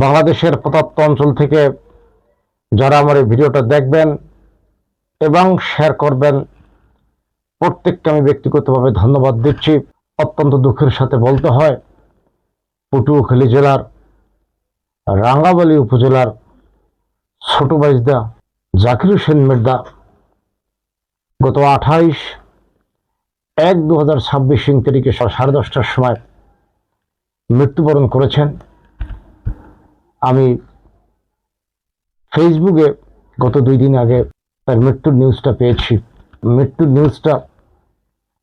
বাংলাদেশের প্রত্যন্ত অঞ্চল থেকে যারা আমার এই ভিডিওটা দেখবেন এবং শেয়ার করবেন, প্রত্যেককে আমি ব্যক্তিগতভাবে ধন্যবাদ দিচ্ছি। অত্যন্ত দুঃখের সাথে বলতে হয়, পটুয়াখালী জেলার রাঙ্গাবালী উপজেলার ছোট বাইজদা জাকির হোসেন মির্জা গত 28/1/2026 তারিখে 10:30টার সময় মৃত্যুবরণ করেছেন। আমি ফেসবুকে গত 2 দিন আগে তার মৃত্যুর নিউজটা পেয়েছি। মৃত্যুর নিউজটা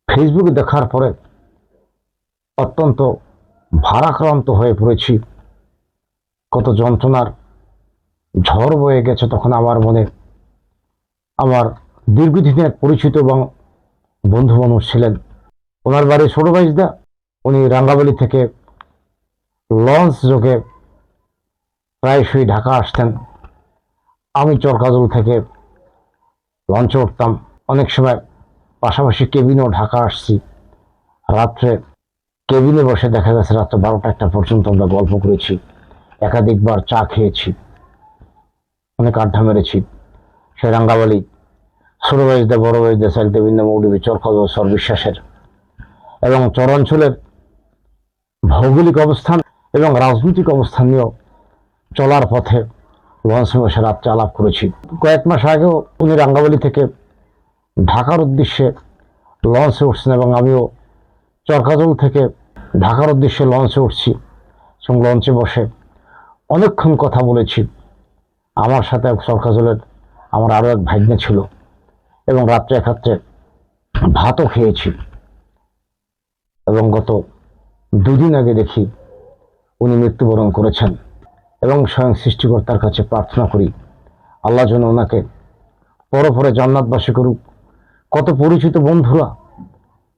ফেসবুকে দেখার পরে অত্যন্ত ভারাক্রান্ত হয়ে পড়েছি। কত যন্ত্রণার ঝড় বয়ে গেছে তখন আমার মনে। আমার দীর্ঘদিনের পরিচিত এবং বন্ধু মানুষ ছিলেন। ওনার বাড়ি ছোট বাইজদা। উনি রাঙ্গাবালী থেকে লঞ্চ যোগে প্রায়শই ঢাকা আসতেন। আমি চরকাজল থেকে লঞ্চে উঠতাম। অনেক সময় পাশাপাশি কেবিনেও ঢাকা আসছি। রাত্রে কেবিনে বসে দেখা গেছে রাত্রে 12টা-1টা পর্যন্ত আমরা গল্প করেছি, একাধিকবার চা খেয়েছি, অনেক আড্ডা মেরেছি। সে রাঙ্গাবালী ছোট বাইজদা, বড় বাইজদা, সাইলদেবিন্দ, মৌলভী, চরকাজল, সরবিশ্বাসের এবং চরাঞ্চলের ভৌগোলিক অবস্থান এবং রাজনৈতিক অবস্থান নিয়েও চলার পথে লঞ্চে বসে রাত্রে আলাপ করেছি। কয়েক মাস আগেও উনি রাঙ্গাবালী থেকে ঢাকার উদ্দেশ্যে লঞ্চে উঠছেন এবং আমিও চরকাজল থেকে ঢাকার উদ্দেশ্যে লঞ্চে উঠছি এবং লঞ্চে বসে অনেকক্ষণ কথা বলেছি। আমার সাথে চরকাজলের আমার আরও এক ভাগ্নে ছিল এবং রাত্রে একাত্রে ভাতও খেয়েছি। এবং গত 2 দিন আগে দেখি উনি মৃত্যুবরণ করেছেন এবং স্বয়ং সৃষ্টিকর্তার কাছে প্রার্থনা করি আল্লাহ যেন ওনাকে পরপরে জান্নাতবাসী করুক। কত পরিচিত বন্ধুরা,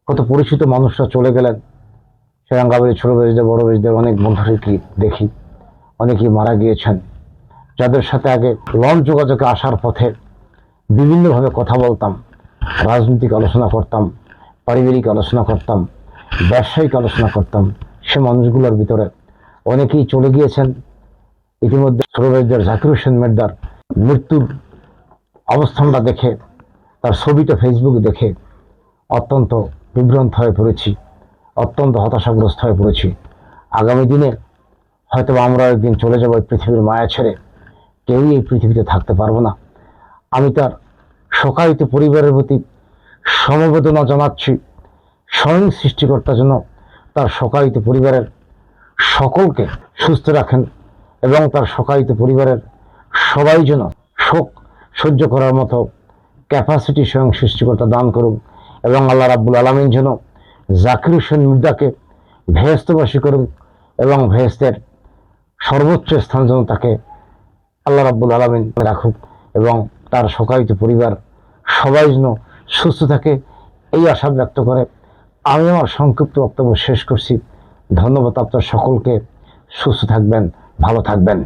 কত পরিচিত মানুষরা চলে গেলেন। সে রাঙ্গাবাড়ি, ছোট বাইজদা, বড় বাইজদার অনেক বন্ধুদেরকে দেখি, অনেকেই মারা গিয়েছেন, যাদের সাথে আগে লঞ্চ যোগাযোগে আসার পথে বিভিন্নভাবে কথা বলতাম, রাজনৈতিক আলোচনা করতাম, পারিবারিক আলোচনা করতাম, ব্যবসায়িক আলোচনা করতাম। সে মানুষগুলোর ভিতরে অনেকেই চলে গিয়েছেন। ইতিমধ্যে ছোট বাইজদার জাকির হোসেন মির্জার মৃত্যুর অবস্থানটা দেখে, তার ছবিটা ফেসবুকে দেখে অত্যন্ত বিভ্রান্ত হয়ে পড়েছি, অত্যন্ত হতাশাগ্রস্ত হয়ে পড়েছি। আগামী দিনে হয়তো আমরা একদিন চলে যাব এই পৃথিবীর মায়া ছেড়ে, কেউই এই পৃথিবীতে থাকতে পারবো না। আমি তার শোকায়িত পরিবারের প্রতি সমবেদনা জানাচ্ছি। স্বয়ং সৃষ্টিকর্তা যেন তার শোকায়িত পরিবারের সকলকে সুস্থ রাখেন এবং তার শোকায়িত পরিবারের সবাই যেন শোক সহ্য করার মতো ক্যাপাসিটি স্বয়ং সৃষ্টিকর্তা দান করুন এবং আল্লাহ রাব্বুল আলামিন যেন জাকির হোসেন মির্জাকে ভেহেশতবাসী করুন এবং ভেহেশতের সর্বোচ্চ স্থান যেন তাকে আল্লাহ রাব্বুল আলামিন রাখুক এবং তার শোকায়িত পরিবার সবাই যেন সুস্থ থাকে, এই আশা ব্যক্ত করে আমি আমার সংক্ষিপ্ত বক্তব্য শেষ করছি। ধন্যবাদ আপনার সকলকে। সুস্থ থাকবেন, ভালো থাকবেন।